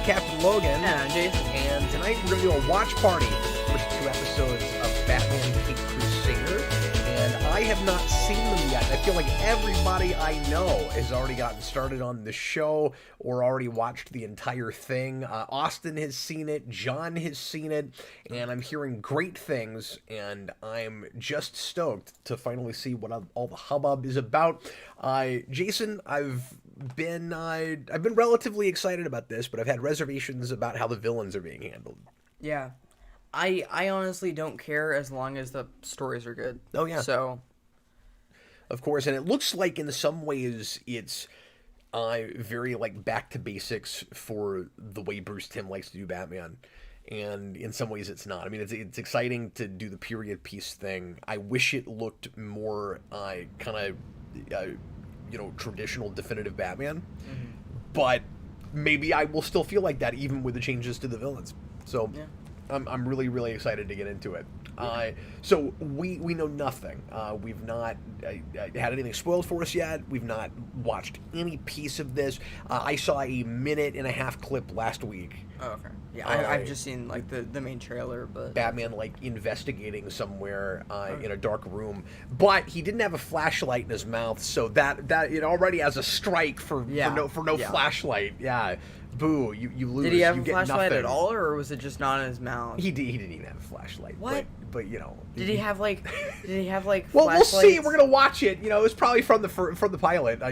Captain Logan. And I'm Jayson. And tonight we're going to do a watch party for the first 2 episodes of Batman v Crusader. And I have not seen them yet. I feel like everybody I know has already gotten started on the show or already watched the entire thing. Austin has seen it. John has seen it. And I'm hearing great things. And I'm just stoked to finally see what all the hubbub is about. Jayson, I've been relatively excited about this, but I've had reservations about how the villains are being handled. Yeah. I honestly don't care as long as the stories are good. Oh, yeah. So. Of course, and it looks like in some ways it's very like back to basics for the way Bruce Timm likes to do Batman. And in some ways it's not. I mean, it's exciting to do the period piece thing. I wish it looked more traditional definitive Batman. Mm-hmm. But maybe I will still feel like that even with the changes to the villains. So yeah. I'm really, really excited to get into it. So we know nothing. We've not had anything spoiled for us yet. We've not watched any piece of this. I saw a 1.5-minute clip last week. Oh, okay. Yeah, I've just seen like the main trailer, but Batman like investigating somewhere in a dark room, but he didn't have a flashlight in his mouth, so that it already has a strike for no flashlight. Yeah. Boo, you lose. Did he have a flashlight at all, or was it just not in his mouth? He didn't even have a flashlight. What? But you know. Did he have like well, we'll see. We're gonna watch it. You know, it was probably from the pilot. I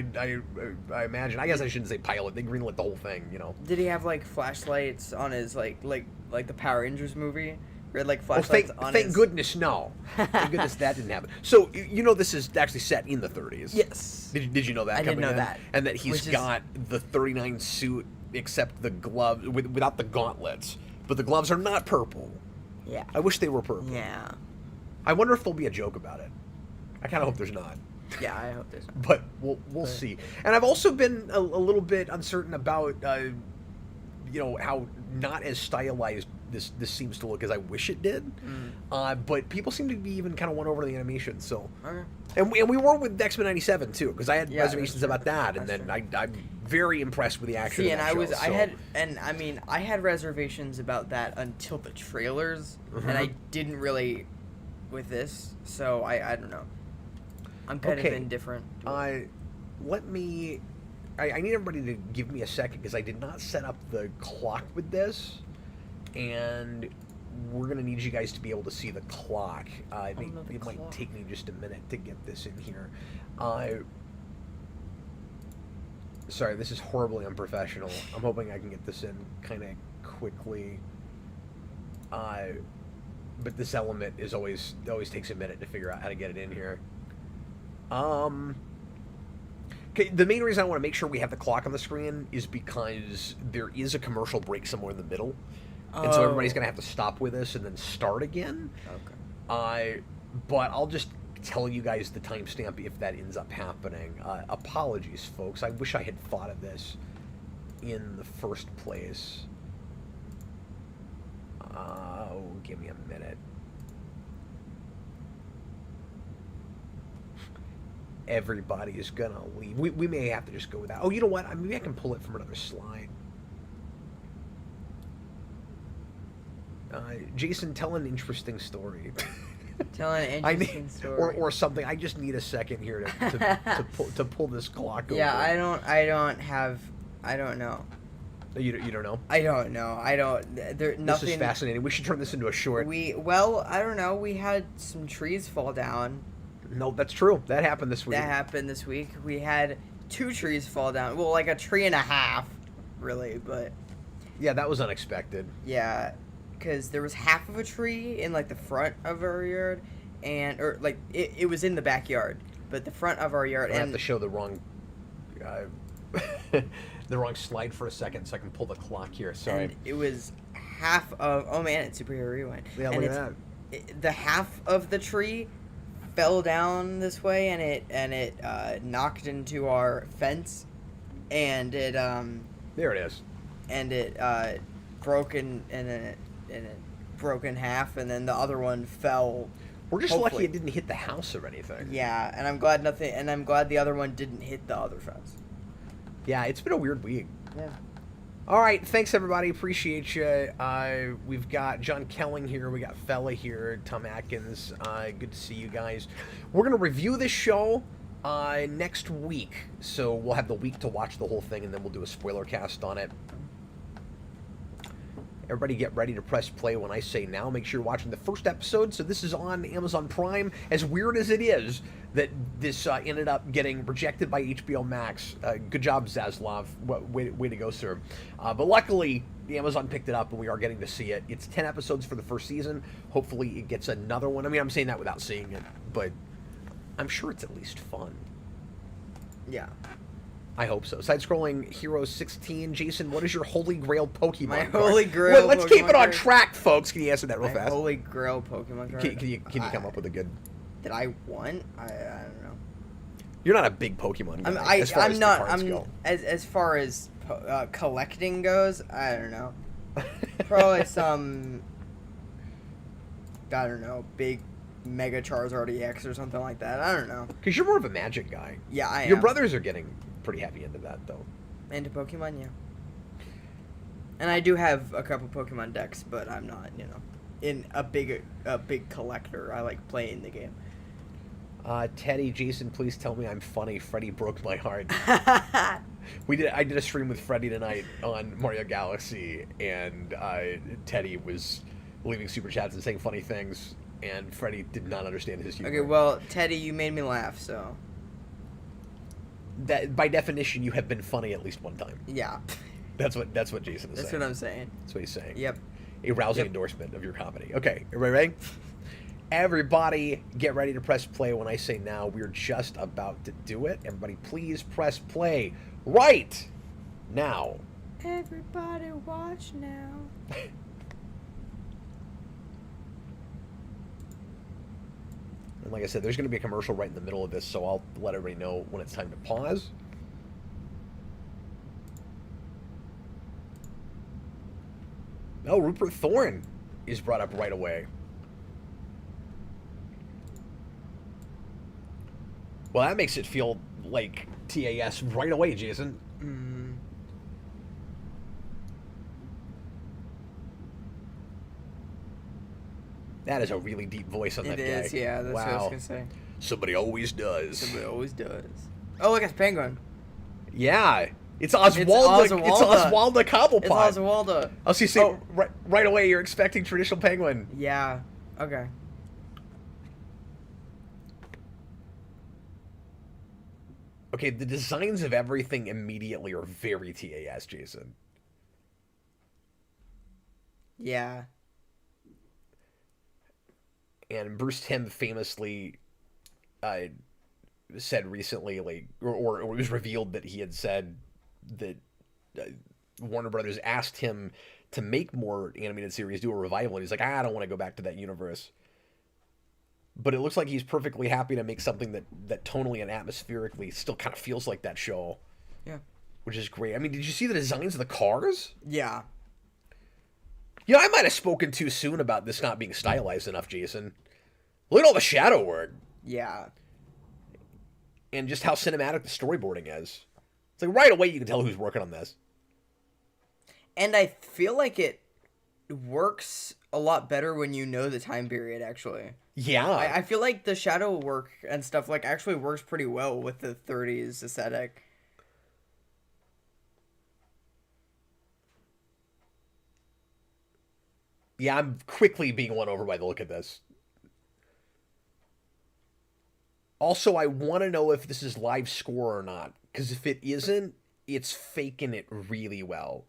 imagine. I guess I shouldn't say pilot. They greenlit the whole thing. You know. Did he have like flashlights on his like the Power Rangers movie? Or like flashlights on his... Thank goodness, no. Thank goodness that didn't happen. So you know this is actually set in the 30s. Yes. Did you know that? I didn't know that. And that he's got the 39 suit except the gloves without the gauntlets, but the gloves are not purple. Yeah. I wish they were purple. Yeah. I wonder if there'll be a joke about it. I kind of hope there's not. Yeah, I hope there's not. But we'll see. And I've also been a little bit uncertain about how not as stylized this seems to look as I wish it did. But people seem to be even kind of won over to the animation. So, okay. And we were with X-Men '97 too, because I had reservations about that, and then I'm very impressed with the action. See, of that I had reservations about that until the trailers, and I didn't really with this. So I don't know. I'm kind of indifferent. I need everybody to give me a second because I did not set up the clock with this, and we're going to need you guys to be able to see the clock. It might take me just a minute to get this in here. Sorry, this is horribly unprofessional. I'm hoping I can get this in kind of quickly. But this element always takes a minute to figure out how to get it in here. Okay, the main reason I want to make sure we have the clock on the screen is because there is a commercial break somewhere in the middle. And so everybody's going to have to stop with us and then start again. Okay. But I'll just tell you guys the timestamp if that ends up happening. Apologies, folks. I wish I had thought of this in the first place. Give me a minute. Everybody is gonna leave. We may have to just go with that. Oh, you know what? Maybe I can pull it from another slide. Jayson, tell an interesting story. Tell an interesting story. Or something. I just need a second here to pull this clock over. Yeah, I don't know. You don't know? I don't know. Nothing. This is fascinating. We should turn this into a short. I don't know. We had some trees fall down. No, that's true. That happened this week. We had 2 trees fall down. Well, like a tree and a half, really, but... Yeah, that was unexpected. Yeah, because there was half of a tree in, like, the front of our yard, it was in the backyard, but the front of our yard... I have to show the wrong... the wrong slide for a second so I can pull the clock here. Sorry. And it was half of... Oh, man, it's Superhero Rewind. Yeah, look at that. The half of the tree... fell down this way and it knocked into our fence and it there it is and it broke in half and then the other one fell. We're just lucky it didn't hit the house or anything. Yeah, and I'm glad the other one didn't hit the other fence. Yeah, it's been a weird week. Yeah. All right, thanks everybody. Appreciate you. We've got John Kelling here. We got Fella here. Tom Atkins. Good to see you guys. We're gonna review this show next week, so we'll have the week to watch the whole thing, and then we'll do a spoiler cast on it. Everybody get ready to press play when I say now. Make sure you're watching the first episode. So this is on Amazon Prime. As weird as it is that this ended up getting rejected by HBO Max. Good job, Zaslav. Way to go, sir. But luckily, Amazon picked it up, and we are getting to see it. It's 10 episodes for the first season. Hopefully it gets another one. I mean, I'm saying that without seeing it, but I'm sure it's at least fun. Yeah. I hope so. Side-scrolling Hero 16. Jayson, what is your Holy Grail Pokemon My card? Holy Grail Well, let's keep Pokemon it on card. track, folks. Can you answer that real My fast? Holy Grail Pokemon card. Can you come up with a good... That I want? I don't know. You're not a big Pokemon guy. As far as collecting goes, I don't know. Probably some, I don't know, big Mega Charizard EX or something like that. I don't know. Because you're more of a Magic guy. Yeah, I am. Your brothers are getting pretty heavy into that, though. Into Pokemon, yeah. And I do have a couple Pokemon decks, but I'm not, in a big collector. I like playing the game. Teddy, Jayson, please tell me I'm funny. Freddy broke my heart. I did a stream with Freddy tonight on Mario Galaxy, and Teddy was leaving super chats and saying funny things, and Freddy did not understand his humor. Okay, well, Teddy, you made me laugh, so... That, by definition, you have been funny at least one time. Yeah. That's what Jayson is saying. That's what I'm saying. That's what he's saying. Yep. A rousing endorsement of your comedy. Okay, everybody ready? Everybody get ready to press play when I say now. We're just about to do it. Everybody please press play right now. Everybody watch now. And like I said, there's going to be a commercial right in the middle of this, so I'll let everybody know when it's time to pause. Oh, Rupert Thorne is brought up right away. Well, that makes it feel like TAS right away, Jayson. That is a really deep voice on that guy. It is, yeah. That's what I was Wow. going to say. Somebody always does. Somebody always does. Oh, look, it's Penguin. Yeah. It's Oswaldo. It's Oswaldo Cobblepot. It's Oswaldo. Oh, so you see, right away, you're expecting traditional Penguin. Yeah. Okay. Okay, the designs of everything immediately are very TAS, Jayson. Yeah. And Bruce Timm famously said recently, like, or it was revealed that he had said that Warner Brothers asked him to make more animated series, do a revival, and he's like, I don't want to go back to that universe. But it looks like he's perfectly happy to make something that tonally and atmospherically still kind of feels like that show. Yeah. Which is great. I mean, did you see the designs of the cars? Yeah. You know, I might have spoken too soon about this not being stylized enough, Jayson. Look at all the shadow work. Yeah. And just how cinematic the storyboarding is. It's like right away you can tell who's working on this. And I feel like it works a lot better when you know the time period, actually. Yeah. I feel like the shadow work and stuff, like, actually works pretty well with the 30s aesthetic. Yeah, I'm quickly being won over by the look of this. Also, I want to know if this is live score or not. Because if it isn't, it's faking it really well.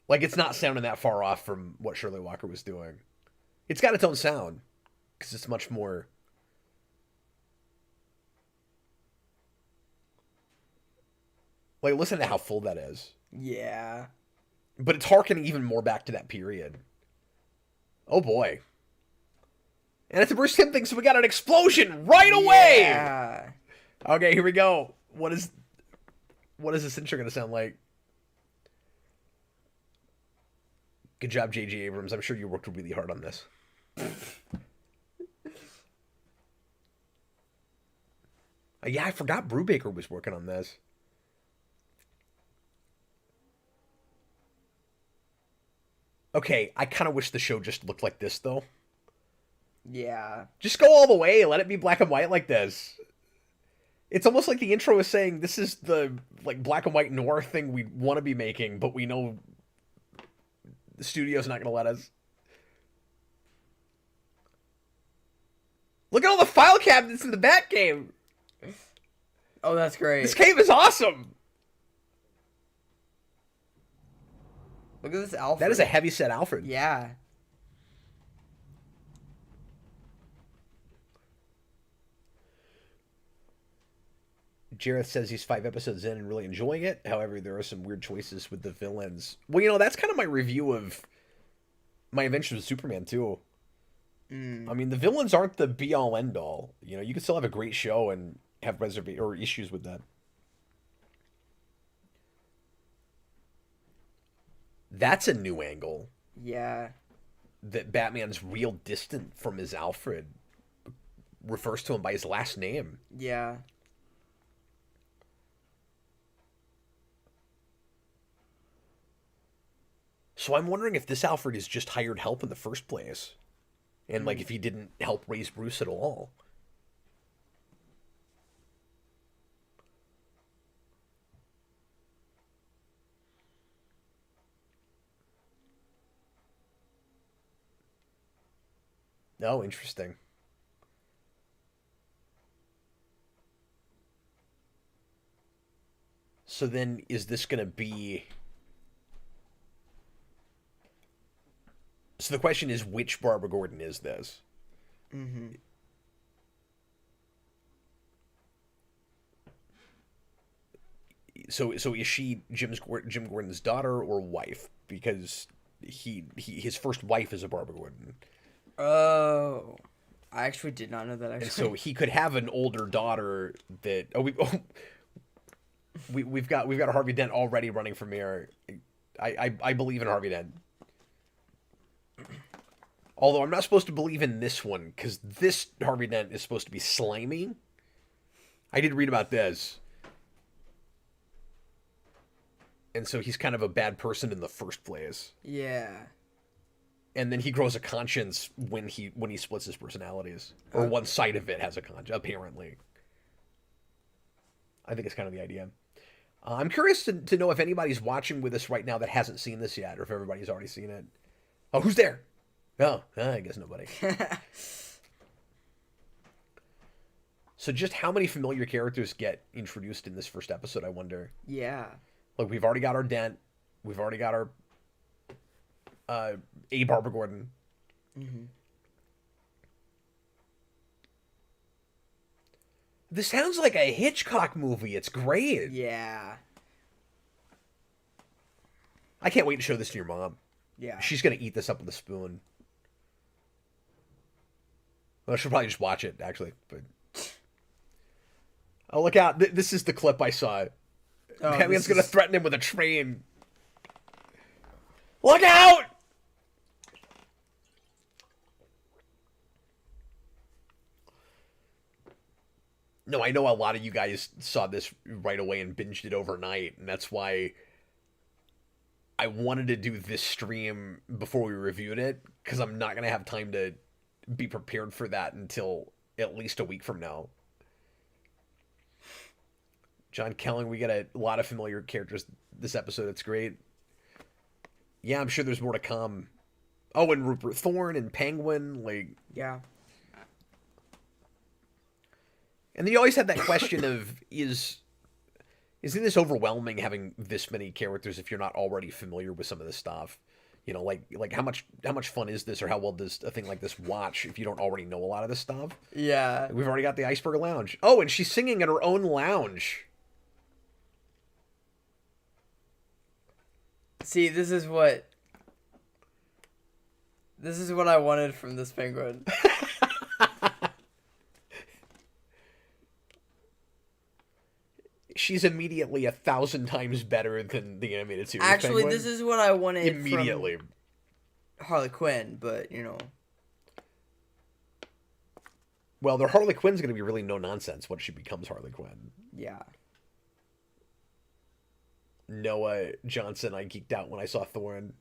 Like, it's not sounding that far off from what Shirley Walker was doing. It's got its own sound. Because it's much more... Like, listen to how full that is. Yeah. But it's harkening even more back to that period. Oh, boy. And it's a Bruce Timm thing, so we got an explosion right away! Yeah. Okay, here we go. What is this intro going to sound like? Good job, J.J. Abrams. I'm sure you worked really hard on this. Yeah, I forgot Brubaker was working on this. Okay, I kind of wish the show just looked like this, though. Yeah. Just go all the way. Let it be black and white like this. It's almost like the intro is saying this is the like black and white noir thing we want to be making, but we know the studio's not going to let us. Look at all the file cabinets in the Bat Cave. Oh, that's great. This cave is awesome. Look at this Alfred. That is a heavy set Alfred. Yeah. Jareth says he's 5 episodes in and really enjoying it. However, there are some weird choices with the villains. Well, you know, that's kind of my review of my Adventures with Superman, too. I mean, the villains aren't the be-all, end-all. You know, you can still have a great show and have issues with that. That's a new angle. Yeah. That Batman's real distant from his Alfred refers to him by his last name. Yeah. So I'm wondering if this Alfred is just hired help in the first place. And, like, if he didn't help raise Bruce at all. Oh, interesting. So then, is this going to be... So the question is, which Barbara Gordon is this? Mm-hmm. So is she Jim Gordon's daughter or wife? Because his first wife is a Barbara Gordon. Oh, I actually did not know that. Actually, And so he could have an older daughter that. We've got Harvey Dent already running for mayor. I believe in Harvey Dent. Although I'm not supposed to believe in this one, because this Harvey Dent is supposed to be slimy. I did read about this. And so he's kind of a bad person in the first place. Yeah. And then he grows a conscience when he splits his personalities. Or one side of it has a conscience, apparently. I think it's kind of the idea. I'm curious to know if anybody's watching with us right now that hasn't seen this yet, or if everybody's already seen it. Oh, who's there? Oh, I guess nobody. So just how many familiar characters get introduced in this first episode, I wonder? Yeah. Like, we've already got our Dent. We've already got our A. Barbara Gordon. Mm-hmm. This sounds like a Hitchcock movie. It's great. Yeah. I can't wait to show this to your mom. Yeah. She's going to eat this up with a spoon. Well, she'll probably just watch it, actually. But oh, look out. This is the clip I saw. Oh, Batman's going to threaten him with a train. Look out! No, I know a lot of you guys saw this right away and binged it overnight, and that's why I wanted to do this stream before we reviewed it, because I'm not going to have time to be prepared for that until at least a week from now. John Kelling, we get a lot of familiar characters this episode. It's great. Yeah, I'm sure there's more to come. Oh, and Rupert Thorne and Penguin, like... Yeah. And then you always have that question of, isn't this overwhelming having this many characters if you're not already familiar with some of this stuff? You know, like how much fun is this, or how well does a thing like this watch if you don't already know a lot of this stuff? Yeah. We've already got the Iceberg Lounge. Oh, and she's singing at her own lounge. See, this is what I wanted from this penguin. She's immediately 1,000 times better than the animated series. Actually, Penguin. this is what I wanted Immediately. from Harley Quinn, but, you know. Well, their Harley Quinn's going to be really no nonsense once she becomes Harley Quinn. Yeah. Noah Johnson, I geeked out when I saw Thorne.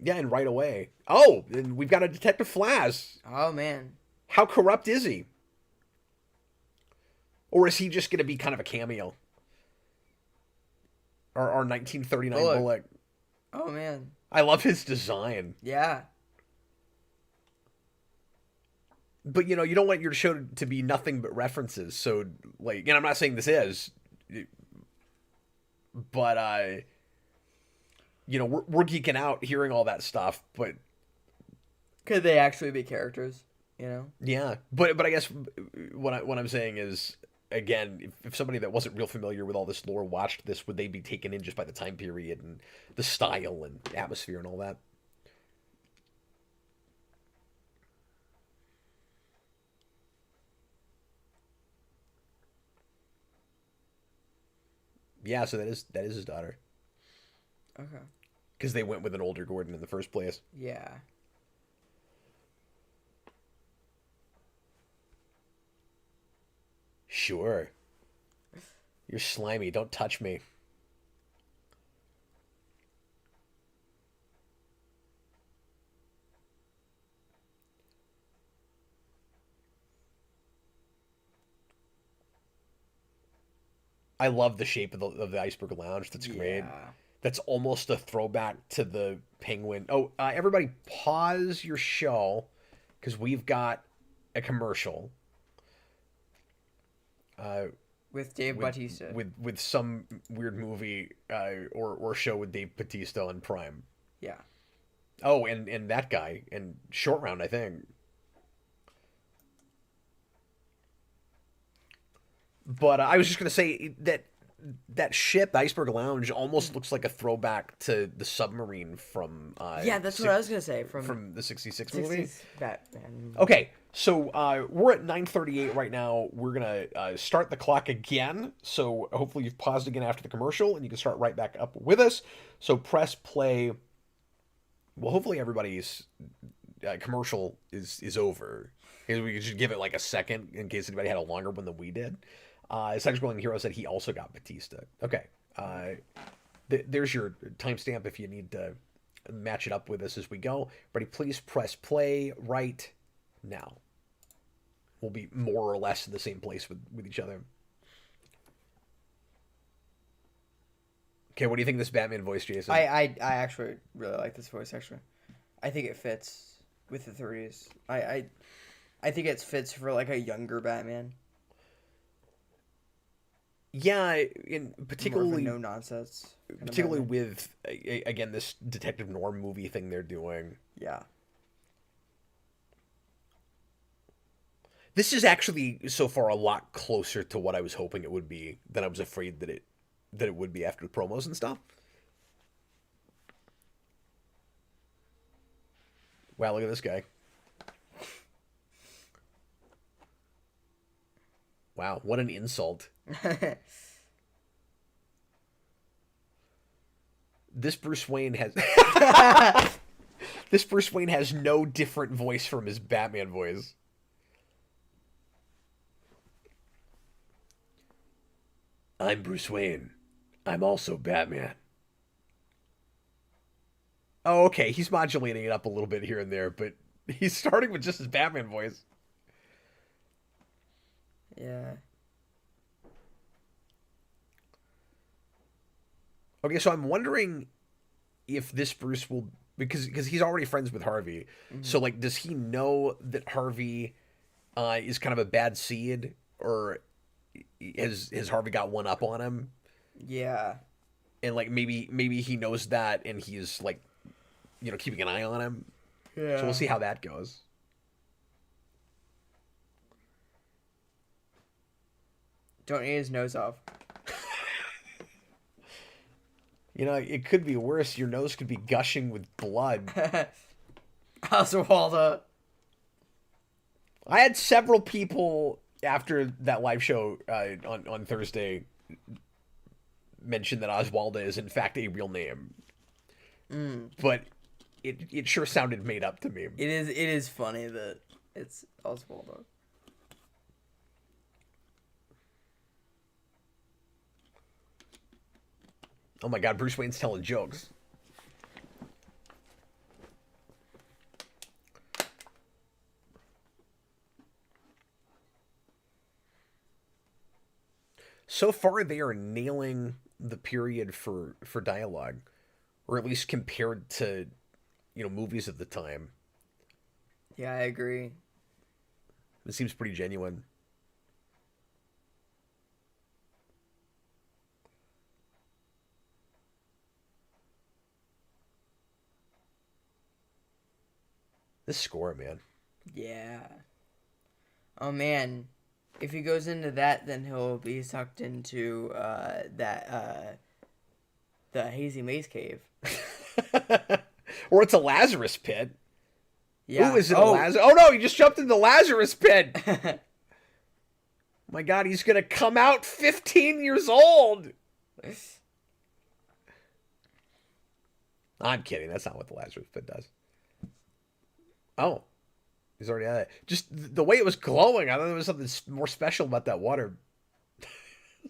Yeah, and right away. Oh, and we've got a Detective Flash. Oh man. How corrupt is he? Or is he just going to be kind of a cameo? Our 1939 Bullock. Oh man. I love his design. Yeah. But, you know, you don't want your show to be nothing but references. So, like, and I'm not saying this is, but, you know, we're geeking out hearing all that stuff, but... Could they actually be characters, you know? Yeah. But I guess what I'm saying is, again, if somebody that wasn't real familiar with all this lore watched this, would they be taken in just by the time period and the style and atmosphere and all that? Yeah, so that is his daughter. Okay. Because they went with an older Gordon in the first place. Yeah. Sure. You're slimy. Don't touch me. I love the shape of the Iceberg Lounge. That's great. Yeah. That's almost a throwback to the Penguin. Oh, everybody pause your show because we've got a commercial. With Dave Bautista. With some weird movie or show with Dave Bautista on Prime. Yeah. Oh, and that guy and Short Round, I think. But I was just gonna say that ship, Iceberg Lounge, almost looks like a throwback to the submarine from. Yeah, that's what I was gonna say from the '66 movie. Batman. Okay, so we're at 9:38 right now. We're gonna start the clock again. So hopefully you've paused again after the commercial, and you can start right back up with us. So press play. Well, hopefully everybody's commercial is over. Maybe we could just give it like a second in case anybody had a longer one than we did. Cyber Scrolling Hero said he also got Batista. Okay. There's your timestamp if you need to match it up with us as we go. Ready, please press play right now. We'll be more or less in the same place with each other. Okay, what do you think of this Batman voice, Jason? I actually really like this voice, actually. I think it fits with the 30s. I think it fits for like a younger Batman. Yeah, in particularly no nonsense. Particularly with again this detective noir movie thing they're doing. Yeah. This is actually so far a lot closer to what I was hoping it would be than I was afraid that it would be after the promos and stuff. Wow, look at this guy. Wow, what an insult. This Bruce Wayne has This Bruce Wayne has no different voice from his Batman voice. I'm Bruce Wayne. I'm also Batman. Oh, okay, he's modulating it up a little bit here and there, but he's starting with just his Batman voice. Yeah. Okay, so I'm wondering if this Bruce will, because he's already friends with Harvey. Mm-hmm. So like, does he know that Harvey is kind of a bad seed, or has Harvey got one up on him? Yeah. And like maybe he knows that, and he's like, you know, keeping an eye on him. Yeah. So we'll see how that goes. Don't eat his nose off. You know, it could be worse. Your nose could be gushing with blood. Oswaldo. I had several people after that live show on Thursday mention that Oswaldo is in fact a real name. But it sure sounded made up to me. It is funny that it's Oswaldo. Oh my God, Bruce Wayne's telling jokes. So far, they are nailing the period for dialogue, or at least compared to, movies of the time. Yeah, I agree. It seems pretty genuine. This score, man. Yeah. Oh man, if he goes into that, then he'll be sucked into the hazy maze cave. Or it's a Lazarus pit. Yeah. Ooh, is it a Lazarus? Oh no, he just jumped in the Lazarus pit. My God, he's gonna come out 15 years old. I'm kidding. That's not what the Lazarus pit does. Oh, he's already at it. Just the way it was glowing, I thought there was something more special about that water.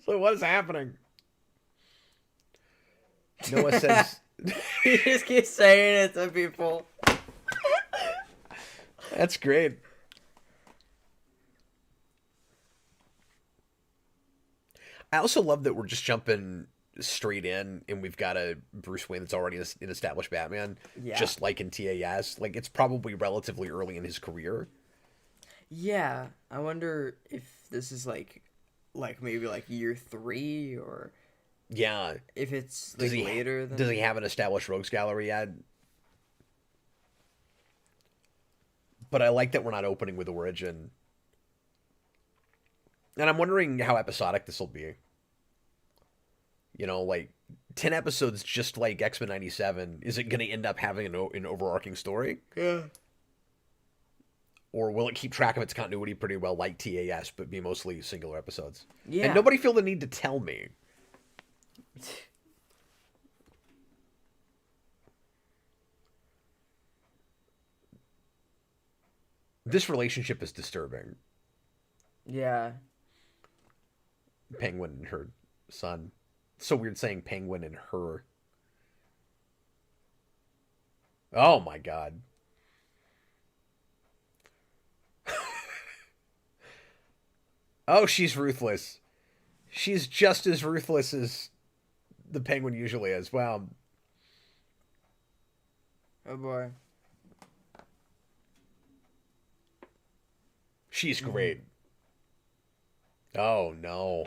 So what is happening? Noah says... He just keeps saying it to people. That's great. I also love that we're just jumping straight in, and we've got a Bruce Wayne that's already an established Batman, just like in TAS. Like, it's probably relatively early in his career. Yeah, I wonder if this is like maybe like year 3, or if it's like later than... Does he have an established rogues gallery yet? But I like that we're not opening with Origin. And I'm wondering how episodic this will be. Like 10 episodes just like X-Men 97. Is it going to end up having an overarching story? Yeah. Or will it keep track of its continuity pretty well like TAS, but be mostly singular episodes? Yeah. And nobody feel the need to tell me. This relationship is disturbing. Yeah. Penguin and her son. It's so weird saying Penguin and her. Oh my God. Oh, she's ruthless. She's just as ruthless as the Penguin usually is. Wow. Oh boy. She's great. Oh no.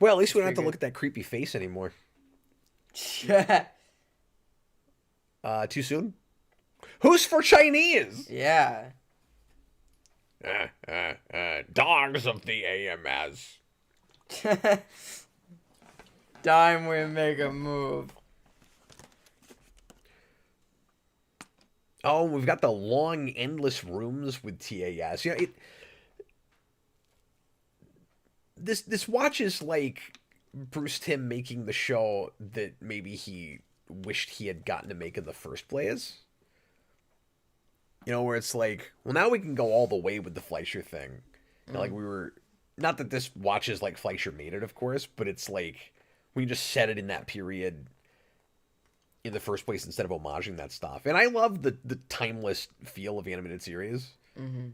Well, at least we don't have to look at that creepy face anymore. Yeah. Too soon? Who's for Chinese? Yeah. Dogs of the AMS. Time we make a move. Oh, we've got the long, endless rooms with TAS. This watches like Bruce Timm making the show that maybe he wished he had gotten to make in the first place. Where it's like, well, now we can go all the way with the Fleischer thing. Like we were, not that this watches like Fleischer made it, of course, but it's like we just set it in that period in the first place instead of homaging that stuff. And I love the timeless feel of the animated series. Mm-hmm.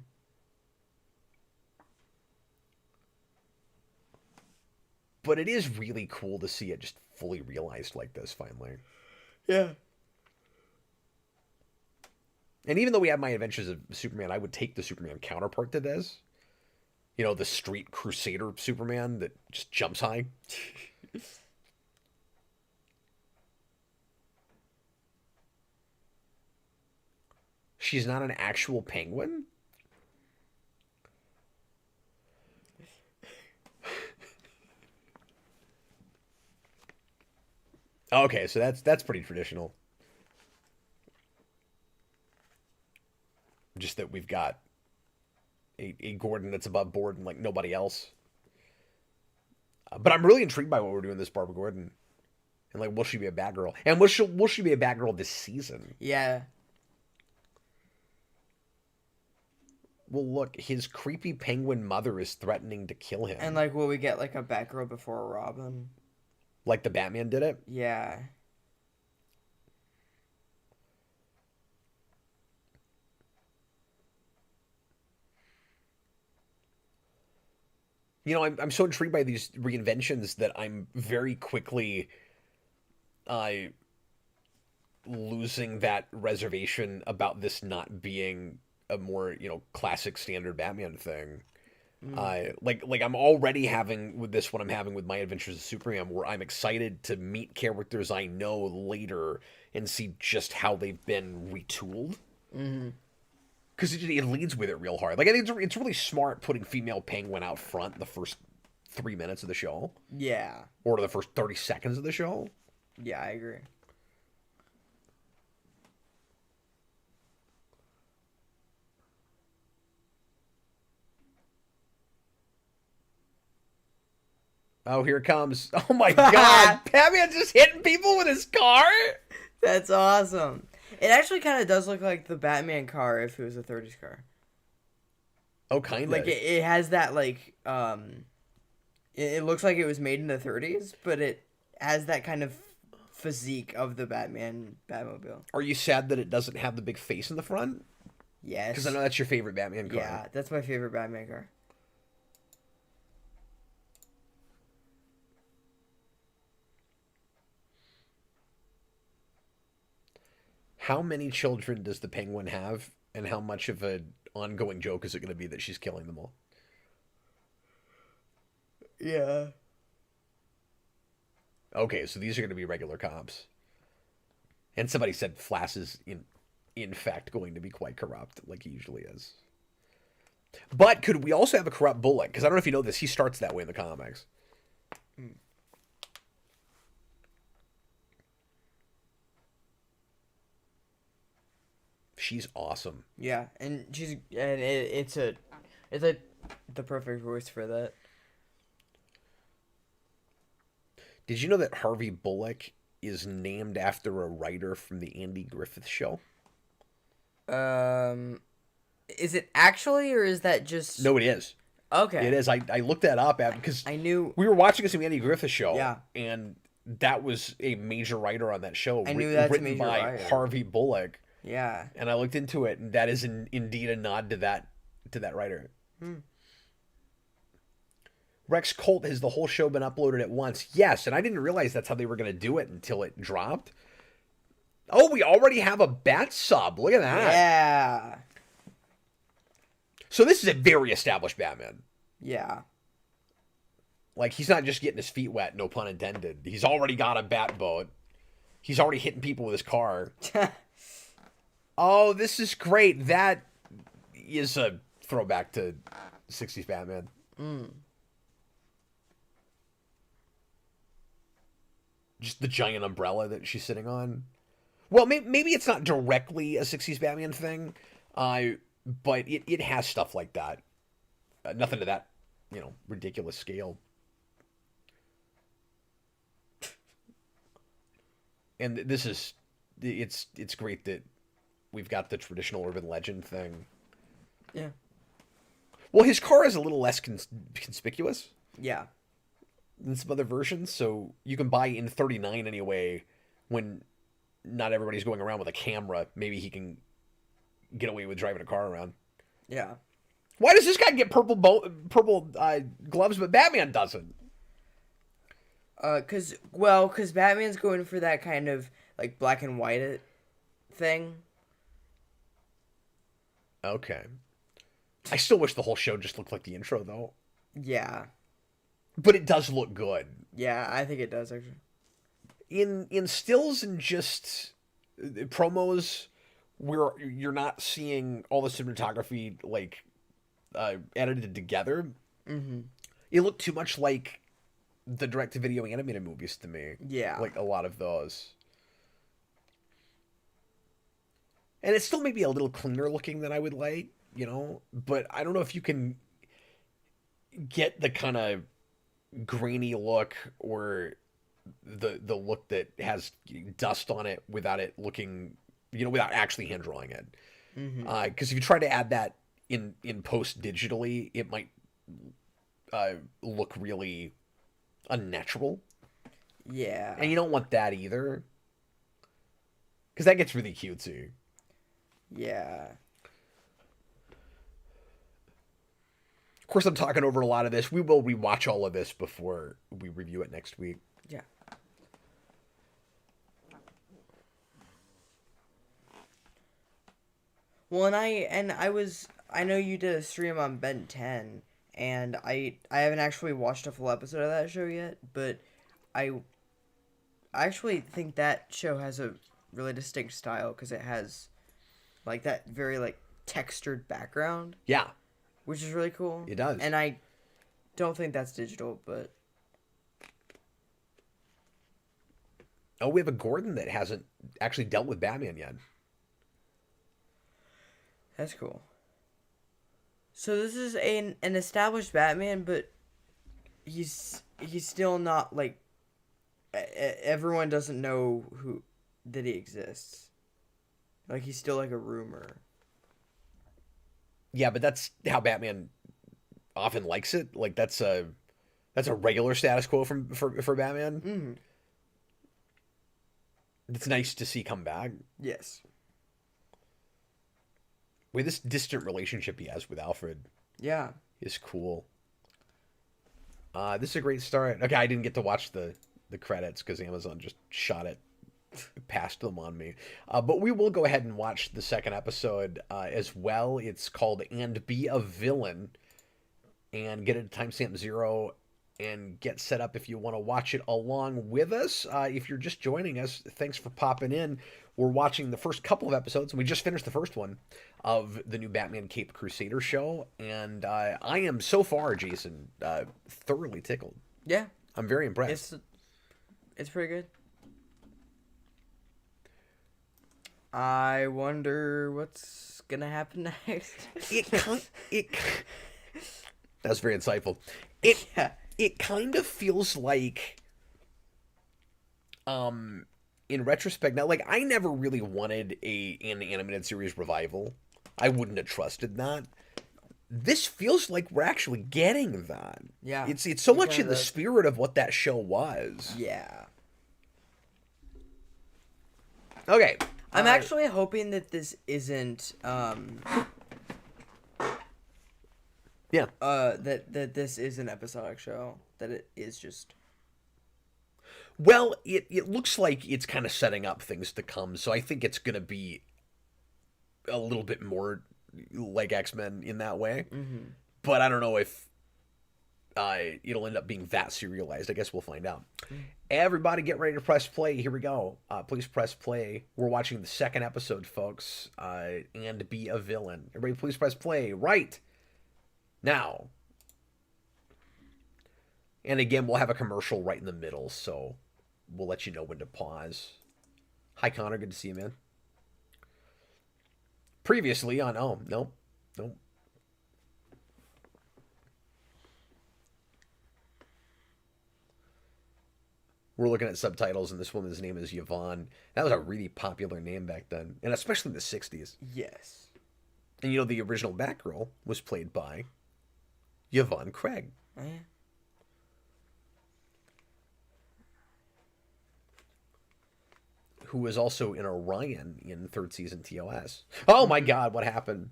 But it is really cool to see it just fully realized like this finally. Yeah. And even though we have My Adventures of Superman, I would take the Superman counterpart to this. The street Crusader Superman that just jumps high. She's not an actual penguin? Okay, so that's pretty traditional. Just that we've got a Gordon that's above board and like nobody else. But I'm really intrigued by what we're doing with this Barbara Gordon. And like, will she be a Batgirl? And will she be a Batgirl this season? Yeah. Well, look, his creepy penguin mother is threatening to kill him. And like, will we get like a Batgirl before a Robin? Like the Batman did it? Yeah. You know, I'm so intrigued by these reinventions that I'm very quickly losing that reservation about this not being a more, classic standard Batman thing. Mm. Like I'm already having with this what I'm having with my Adventures of Superman, where I'm excited to meet characters I know later and see just how they've been retooled. Mm-hmm. Because it leads with it real hard. Like I think it's really smart putting female Penguin out front the first 3 minutes of the show, Yeah. or the first 30 seconds of the show. Yeah, I agree. Oh, here it comes. Oh my god. Batman just hitting people with his car? That's awesome. It actually kind of does look like the Batman car if it was a 30s car. Oh, kind of. Like, it has that, like, it looks like it was made in the 30s, but it has that kind of physique of the Batmobile. Are you sad that it doesn't have the big face in the front? Yes. Because I know that's your favorite Batman car. Yeah, that's my favorite Batman car. How many children does the Penguin have, and how much of an ongoing joke is it going to be that she's killing them all? Yeah. Okay, so these are going to be regular cops. And somebody said Flass is in fact going to be quite corrupt, like he usually is. But could we also have a corrupt Bullock? Because I don't know if you know this, he starts that way in the comics. Mm. She's awesome. Yeah, and it's the perfect voice for that. Did you know that Harvey Bullock is named after a writer from the Andy Griffith Show? Is it actually, or is that just... No, it is. Okay. It is. I looked that up because I knew... we were watching this Andy Griffith Show. Yeah. And that was a major writer on that show. I knew that's a written major by writer. Harvey Bullock. Yeah. And I looked into it, and that is indeed a nod to that writer. Hmm. Rex Colt, has the whole show been uploaded at once? Yes, and I didn't realize that's how they were going to do it until it dropped. Oh, we already have a Bat sub. Look at that. Yeah. So this is a very established Batman. Yeah. Like, he's not just getting his feet wet, no pun intended. He's already got a bat boat. He's already hitting people with his car. Oh, this is great. That is a throwback to 60s Batman. Mm. Just the giant umbrella that she's sitting on. Well, maybe it's not directly a 60s Batman thing, but it has stuff like that. Nothing to that, ridiculous scale. And this is, it's great that we've got the traditional urban legend thing. Yeah. Well, his car is a little less conspicuous. Yeah. Than some other versions, so you can buy in 39 anyway when not everybody's going around with a camera. Maybe he can get away with driving a car around. Yeah. Why does this guy get purple gloves, but Batman doesn't? Cause Batman's going for that kind of, like, black and white thing. Okay. I still wish the whole show just looked like the intro, though. Yeah. But it does look good. Yeah, I think it does, actually. In stills and just promos where you're not seeing all the cinematography, like, edited together, Mm-hmm. it looked too much like the direct-to-video animated movies to me. Yeah. Like, a lot of those. And it's still maybe a little cleaner looking than I would like, but I don't know if you can get the kind of grainy look or the look that has dust on it without it looking, without actually hand drawing it. Mm-hmm. Because if you try to add that in post digitally, it might look really unnatural. Yeah. And you don't want that either, because that gets really cutesy. Yeah. course, I'm talking over a lot of this. We will rewatch all of this before we review it next week. Yeah. Well, I know you did a stream on Ben 10, and I haven't actually watched a full episode of that show yet, but I actually think that show has a really distinct style because it has like that very like textured background. Yeah. Which is really cool. It does. And I don't think that's digital, but oh, we have a Gordon that hasn't actually dealt with Batman yet. that's cool. So this is an established Batman, but he's still not like everyone doesn't know that he exists. Like he's still like a rumor. Yeah, but that's how Batman often likes it. Like that's a regular status quo for Batman. Mm-hmm. It's nice to see come back. Yes. With this distant relationship he has with Alfred. Yeah. Is cool. This is a great start. Okay, I didn't get to watch the credits because Amazon just shot it past them on me. But we will go ahead and watch the second episode as well. It's called And Be a Villain. And get it at timestamp 0 and get set up if you want to watch it along with us. If you're just joining us, thanks for popping in. We're watching the first couple of episodes, and we just finished the first one of the new Batman Cape Crusader show. And I am so far, Jayson, thoroughly tickled. Yeah. I'm very impressed. It's pretty good. I wonder what's gonna happen next. That's very insightful. It kind of feels like, in retrospect, now, like, I never really wanted an animated series revival. I wouldn't have trusted that. This feels like we're actually getting that. Yeah. It's so much in the spirit of what that show was. Yeah. Okay. I'm actually hoping that this isn't yeah. That this is an episodic show. That it is just. Well, it looks like it's kind of setting up things to come, so I think it's going to be a little bit more like X-Men in that way. Mm-hmm. But I don't know if it'll end up being that serialized. I guess we'll find out. Mm-hmm. Everybody get ready to press play. Here we go. Please press play. We're watching the second episode, folks, And Be a Villain. Everybody please press play right now. And again, we'll have a commercial right in the middle, so we'll let you know when to pause. Hi, Connor. Good to see you, man. Previously on... Oh, nope. We're looking at subtitles, and this woman's name is Yvonne. That was a really popular name back then, and especially in the 60s. Yes. And, you know, the original Batgirl was played by Yvonne Craig. Oh, yeah. Who was also in Orion in third season TOS. Oh, my God, what happened?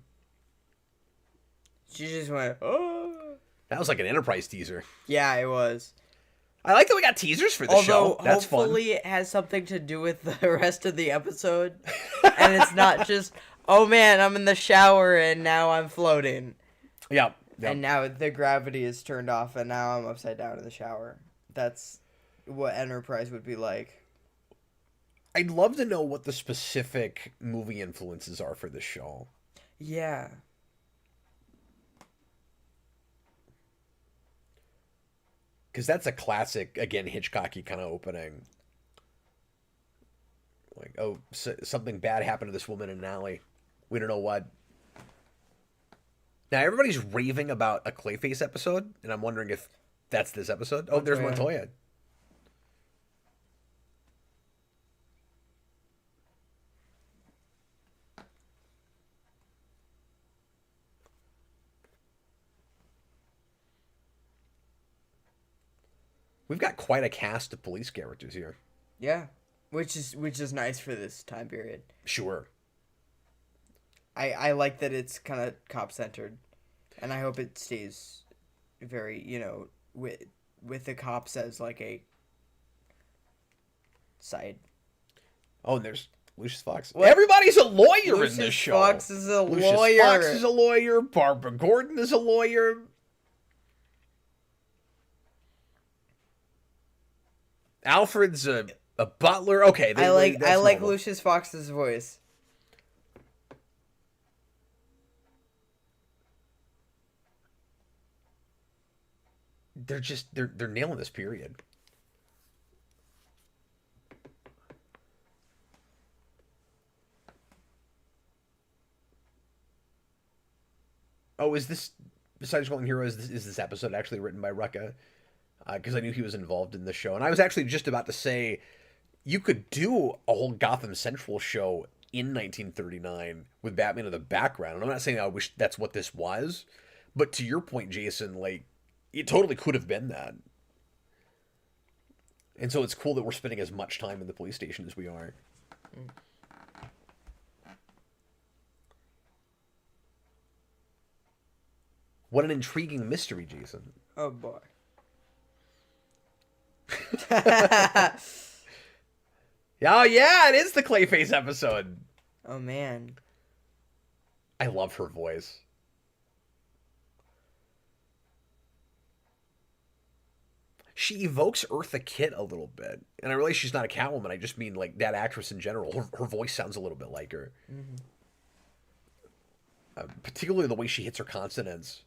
She just went, oh. That was like an Enterprise teaser. Yeah, it was. I like that we got teasers for the show. That's fun. Hopefully it has something to do with the rest of the episode. And it's not just, oh man, I'm in the shower and now I'm floating. Yeah. And now the gravity is turned off and now I'm upside down in the shower. That's what Enterprise would be like. I'd love to know what the specific movie influences are for this show. Yeah. Because that's a classic, again, Hitchcocky kind of opening. Like, oh, something bad happened to this woman in an alley. We don't know what. Now, everybody's raving about a Clayface episode, and I'm wondering if that's this episode. Oh, there's Montoya. We've got quite a cast of police characters here. Yeah, which is nice for this time period. Sure. I like that it's kind of cop centered, and I hope it stays very, with the cops as like a side. Oh, and there's Lucius Fox. What? Everybody's a lawyer Lucius in this show. Fox is a Lucius lawyer. Fox is a lawyer. Barbara Gordon is a lawyer. Alfred's a butler. Okay, I like normal. Lucius Fox's voice. They're nailing this period. Oh, is this, besides Golden Heroes, is this episode actually written by Rucka? Because I knew he was involved in the show. And I was actually just about to say, you could do a whole Gotham Central show in 1939 with Batman in the background. And I'm not saying I wish that's what this was, but to your point, Jayson, like, it totally could have been that. And so it's cool that we're spending as much time in the police station as we are. What an intriguing mystery, Jayson. Oh boy. Oh yeah, it is the Clayface episode. Oh man. I love her voice. She evokes Eartha Kitt a little bit. And I realize she's not a Catwoman. I just mean, like, that actress in general. Her voice sounds a little bit like her. Mm-hmm. Particularly the way she hits her consonants.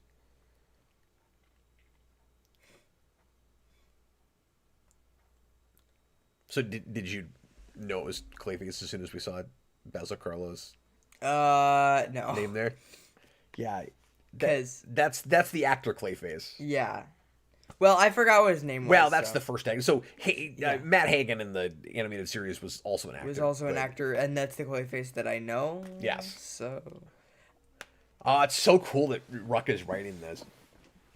So did you know it was Clayface as soon as we saw Basil Carlos No. name there? Yeah. Because that's the actor Clayface. yeah. Well, I forgot what his name was. Well, that's so. the first actor. So, Yeah. Matt Hagen in the animated series was also an actor. Was also an actor, and that's the Clayface that I know. Yes. So. It's so cool that Rucka's writing this,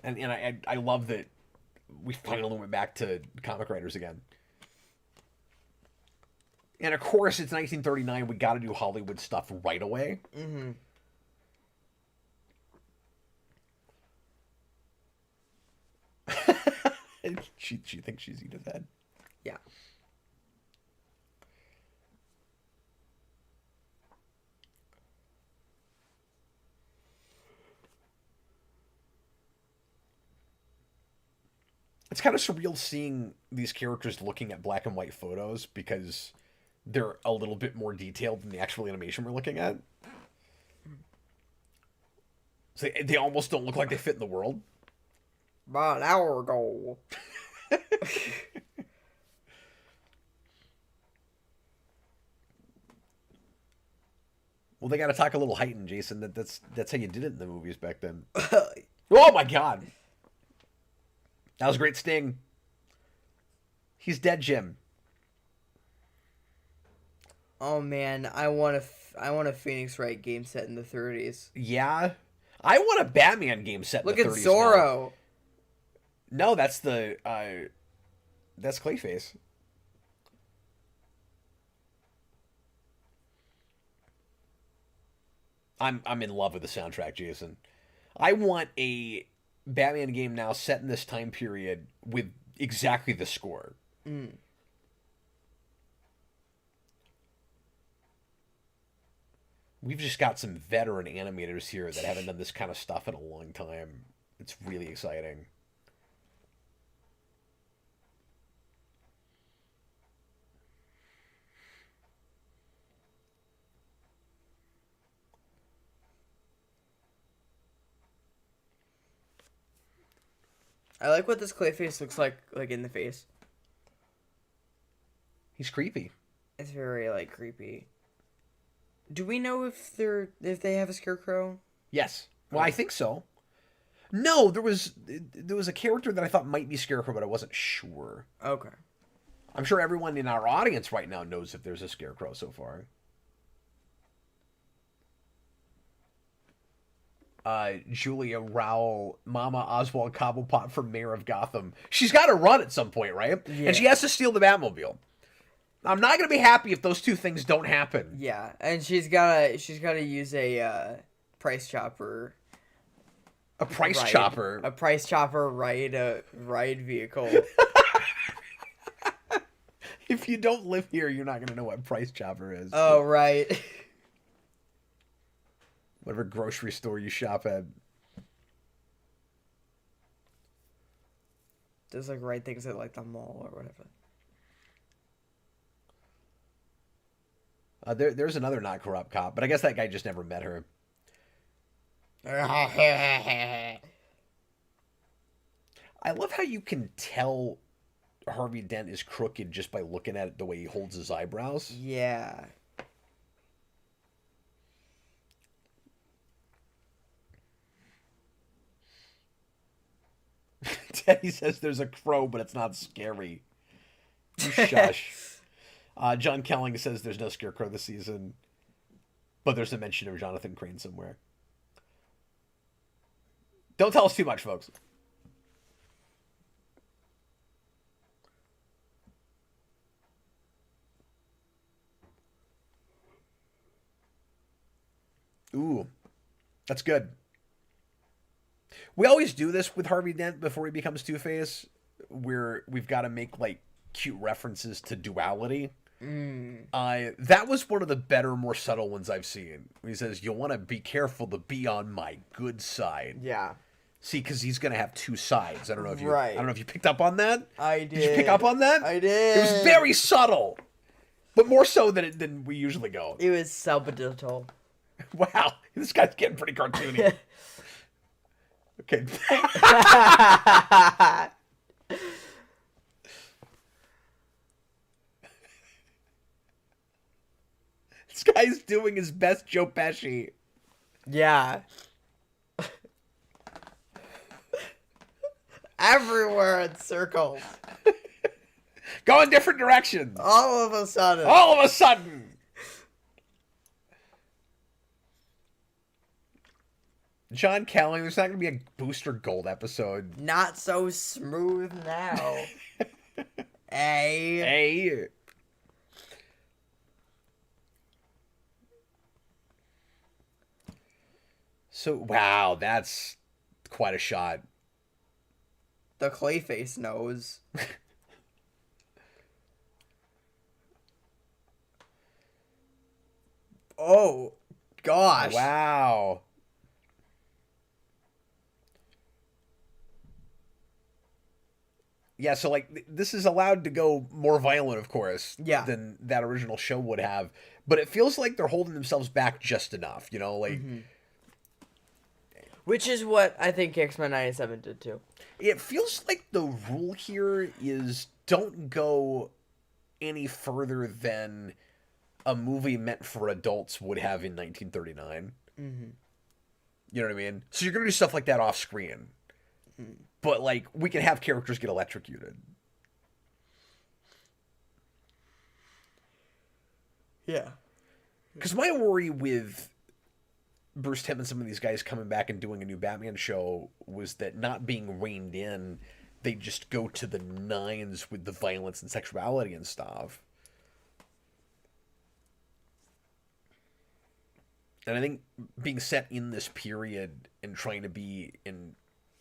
and I love that we finally went back to comic writers again. And of course, it's 1939. We got to do Hollywood stuff right away. Mm-hmm. she thinks she's Edith Head. Yeah. It's kind of surreal seeing these characters looking at black and white photos because they're a little bit more detailed than the actual animation we're looking at. So they almost don't look like they fit in the world. About an hour ago. Well, they got to talk a little heightened, Jayson. That's how you did it in the movies back then. Oh my god, that was a great sting. He's dead, Jim. Oh man, I want a Phoenix Wright game set in the 30s. Yeah, I want a Batman game set. Look in at the 30s Zorro. Now. No, that's Clayface. I'm in love with the soundtrack, Jayson. I want a Batman game now set in this time period with exactly the score. Mm. We've just got some veteran animators here that haven't done this kind of stuff in a long time. It's really exciting. I like what this Clayface looks like in the face. He's creepy. It's very creepy. Do we know if they have a scarecrow? Yes. Well, I think so. No, there was a character that I thought might be Scarecrow, but I wasn't sure. Okay. I'm sure everyone in our audience right now knows if there's a Scarecrow so far. Julia Rowell, Mama Oswald Cobblepot for Mayor of Gotham. She's got to run at some point, right? Yeah. And she has to steal the Batmobile. I'm not going to be happy if those two things don't happen. Yeah, and she's gotta use a price chopper. A price chopper. A price chopper ride vehicle. If you don't live here, you're not going to know what price chopper is. Oh, right. Whatever grocery store you shop at. Just like ride things at like the mall or whatever. There's another not corrupt cop, but I guess that guy just never met her. I love how you can tell Harvey Dent is crooked just by looking at it the way he holds his eyebrows. Yeah. Teddy says there's a crow, but it's not scary. You shush. John Kelling says there's no scarecrow this season, but there's a mention of Jonathan Crane somewhere. Don't tell us too much, folks. Ooh, that's good. We always do this with Harvey Dent before he becomes Two-Face, where we've got to make like cute references to duality. That was one of the better, more subtle ones I've seen. He says, "You want to be careful to be on my good side." Yeah. See, because he's gonna have two sides. I don't know if you. Right. I don't know if you picked up on that. I did. Did you pick up on that? I did. It was very subtle, but more so than we usually go. It was subtle. Wow, this guy's getting pretty cartoony. Okay. This guy's doing his best Joe Pesci. Yeah. Everywhere in circles. Go in different directions. All of a sudden. All of a sudden. John Kelly, there's not going to be a Booster Gold episode. Not so smooth now. Hey. Hey. So, wow, that's quite a shot. The Clayface knows. Oh, gosh. Wow. Yeah, so like this is allowed to go more violent, of course, than that original show would have. But it feels like they're holding themselves back just enough, you know, like. Mm-hmm. Which is what I think X-Men 97 did too. It feels like the rule here is don't go any further than a movie meant for adults would have in 1939. Mm-hmm. You know what I mean? So you're going to do stuff like that off screen. Mm-hmm. But, like, we can have characters get electrocuted. Yeah. Because my worry with Bruce Timm and some of these guys coming back and doing a new Batman show was that not being reined in, they just go to the nines with the violence and sexuality and stuff. And I think being set in this period and trying to be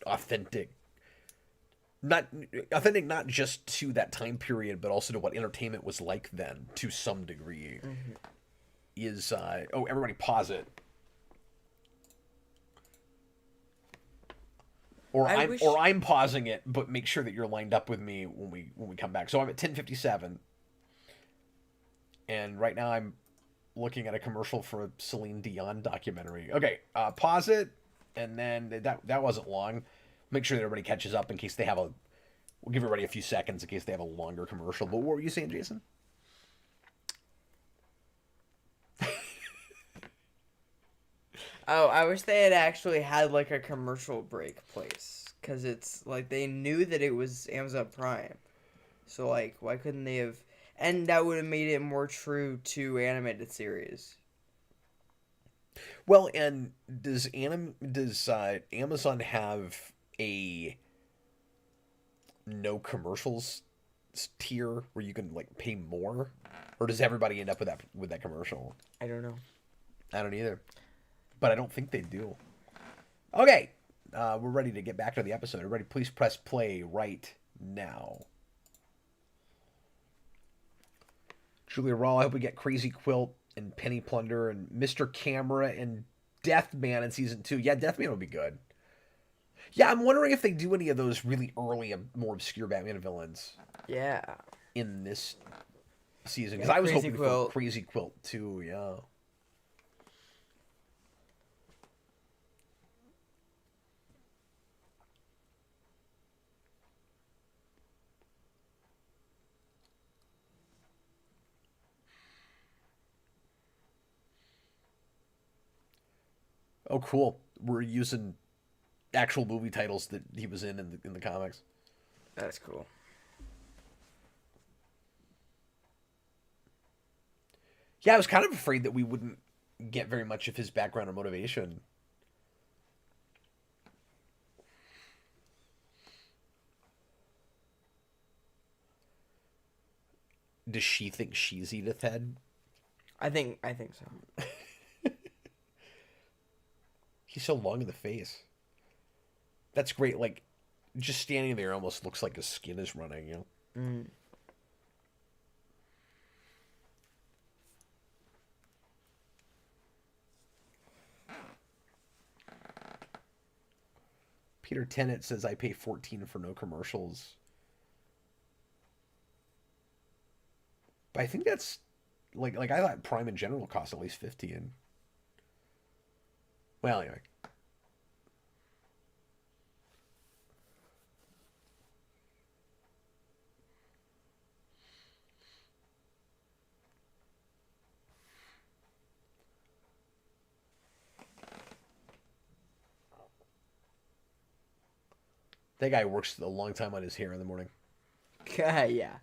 authentic, not just to that time period, but also to what entertainment was like then, to some degree, is everybody pause it. Or I'm pausing it, but make sure that you're lined up with me when we come back. So I'm at 10:57, and right now I'm looking at a commercial for a Celine Dion documentary. Okay, pause it, and then that wasn't long. Make sure that everybody catches up in case they have we'll give everybody a few seconds in case they have a longer commercial. But what were you saying, Jayson? Oh, I wish they had actually had like a commercial break place, because it's like they knew that it was Amazon Prime, so like why couldn't they have? And that would have made it more true to animated series. Well, and does Amazon have a no commercials tier where you can like pay more, or does everybody end up with that commercial? I don't know. I don't either, but I don't think they do. Okay, we're ready to get back to the episode. Everybody, please press play right now. Julia Raw, I hope we get Crazy Quilt and Penny Plunder and Mr. Camera and Deathman in season 2. Yeah, Deathman would be good. Yeah, I'm wondering if they do any of those really early, more obscure Batman villains. Yeah. In this season, because I was hoping for Crazy Quilt too. Yeah. Oh, cool. We're using actual movie titles that he was in the comics. That's cool. Yeah, I was kind of afraid that we wouldn't get very much of his background or motivation. Does she think she's Edith Head? I think so. He's so long in the face. That's great. Like, just standing there almost looks like his skin is running, you know? Mm. Peter Tennant says, I pay $14 for no commercials. But I think that's... Like I thought Prime in general costs at least $15. Well, anyway. That guy works a long time on his hair in the morning. Yeah.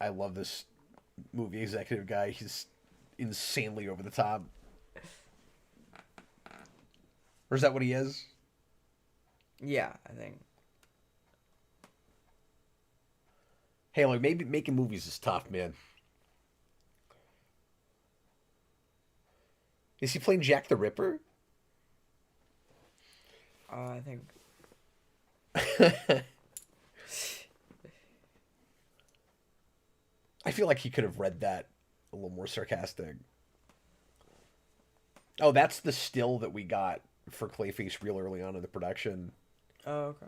I love this movie executive guy. He's insanely over the top. Or is that what he is? Yeah, I think. Hey, look, maybe making movies is tough, man. Is he playing Jack the Ripper? I think. I feel like he could have read that a little more sarcastic. Oh, that's the still that we got for Clayface real early on in the production. Oh, okay.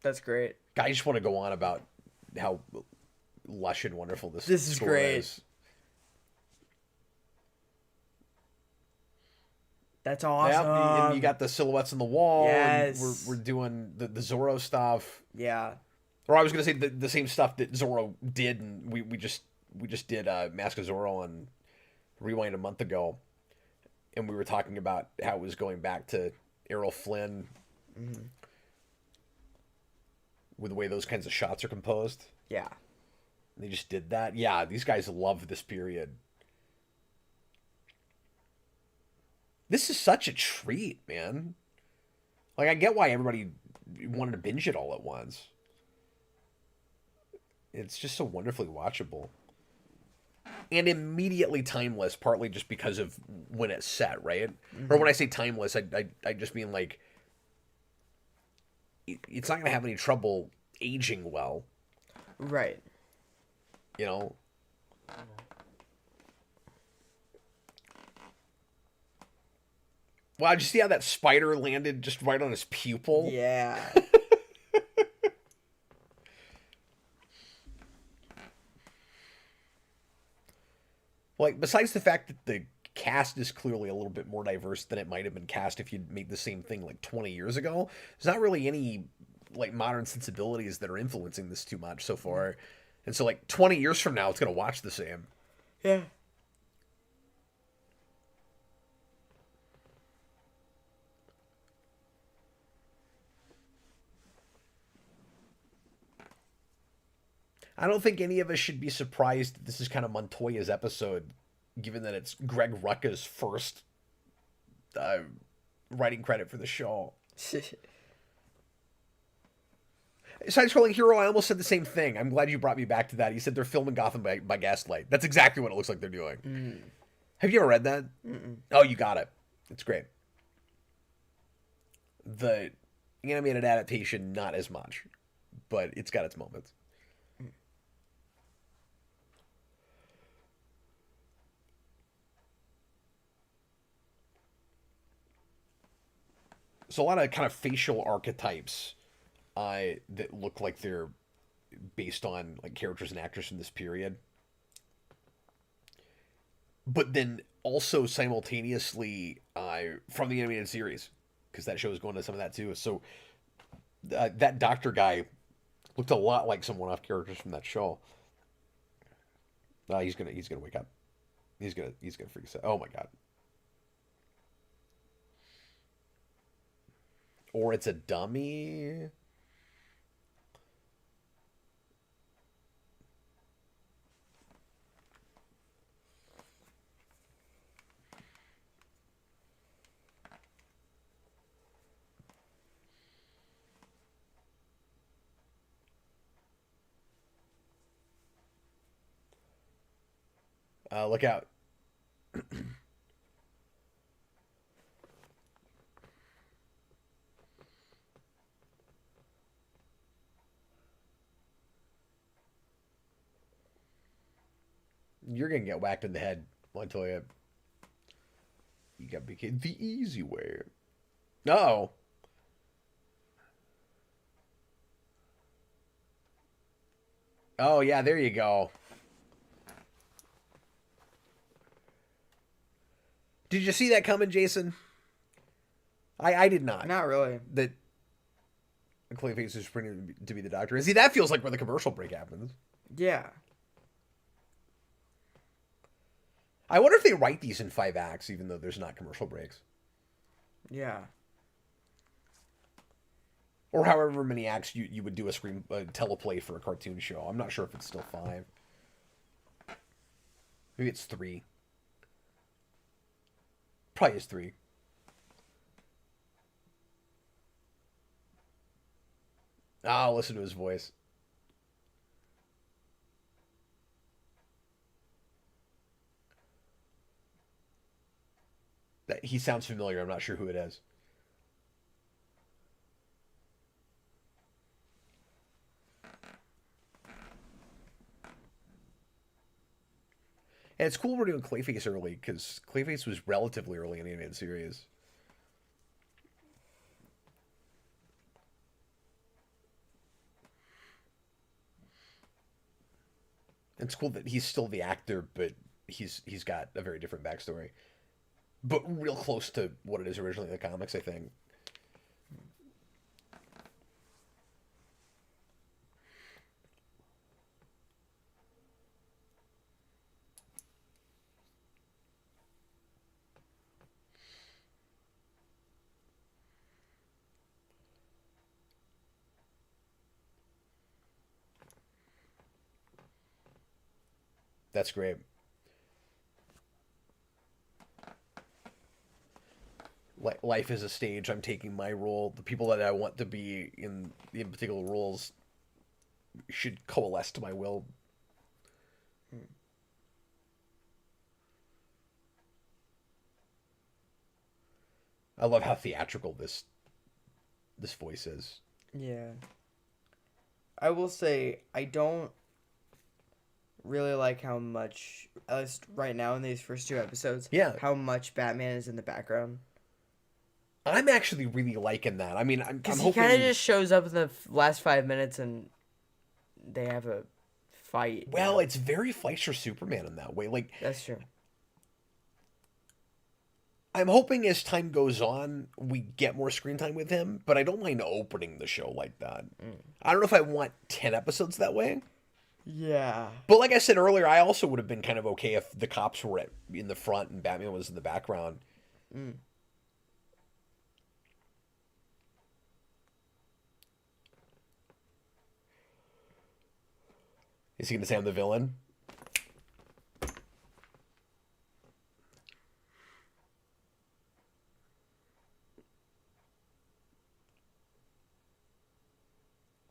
That's great. I just want to go on about how lush and wonderful this is great. Is. That's awesome. Yeah, and you got the silhouettes on the wall. Yes. And we're doing the Zorro stuff. Yeah. Or I was gonna say the same stuff that Zorro did, and we just did Mask of Zorro on Rewind a month ago, and we were talking about how it was going back to Errol Flynn. Mm-hmm. With the way those kinds of shots are composed. Yeah. They just did that. Yeah, these guys love this period. This is such a treat, man. Like, I get why everybody wanted to binge it all at once. It's just so wonderfully watchable. And immediately timeless, partly just because of when it's set, right? Mm-hmm. Or when I say timeless, I just mean, like, it's not going to have any trouble aging well. Right. You know? Wow, did you see how that spider landed just right on his pupil? Yeah. Like, besides the fact that the cast is clearly a little bit more diverse than it might have been cast if you'd made the same thing like 20 years ago, there's not really any like modern sensibilities that are influencing this too much so far. And so like 20 years from now, it's going to watch the same. Yeah. I don't think any of us should be surprised that this is kind of Montoya's episode, given that it's Greg Rucka's first writing credit for the show. Side-scrolling hero, I almost said the same thing. I'm glad you brought me back to that. He said they're filming Gotham by gaslight. That's exactly what it looks like they're doing. Have you ever read that? Oh, you got it. It's great. The animated adaptation, not as much, but it's got its moments. So a lot of kind of facial archetypes that look like they're based on like characters and actors from this period. But then also simultaneously from the animated series, because that show is going to some of that too. So that doctor guy looked a lot like some one-off characters from that show. He's gonna wake up. He's gonna freak us out. Oh my god. Or it's a dummy. Look out. You're gonna get whacked in the head, Montoya. You got to be the easy way. No. Oh yeah, there you go. Did you see that coming, Jayson? I did not. Not really. That Clayface is pretending to be the doctor. And see, that feels like where the commercial break happens. Yeah. I wonder if they write these in 5 acts, even though there's not commercial breaks. Yeah. Or however many acts you would do a teleplay for a cartoon show. I'm not sure if it's still 5. Maybe it's 3. Probably is 3. I'll listen to his voice. He sounds familiar. I'm not sure who it is. And it's cool we're doing Clayface early, because Clayface was relatively early in the animated series. It's cool that he's still the actor, but he's got a very different backstory. But real close to what it is originally in the comics, I think. That's great. Life is a stage. I'm taking my role. The people that I want to be in particular roles should coalesce to my will. I love how theatrical this voice is. Yeah. I will say, I don't really like how much, at least right now in these first 2 episodes, how much Batman is in the background. I'm actually really liking that. I mean, I'm hoping... he kind of just shows up in the last 5 minutes and they have a fight. Well, it's very Fleischer Superman in that way. Like, that's true. I'm hoping as time goes on, we get more screen time with him, but I don't mind opening the show like that. I don't know if I want 10 episodes that way. Yeah. But like I said earlier, I also would have been kind of okay if the cops were in the front and Batman was in the background. Is he going to say I'm the villain?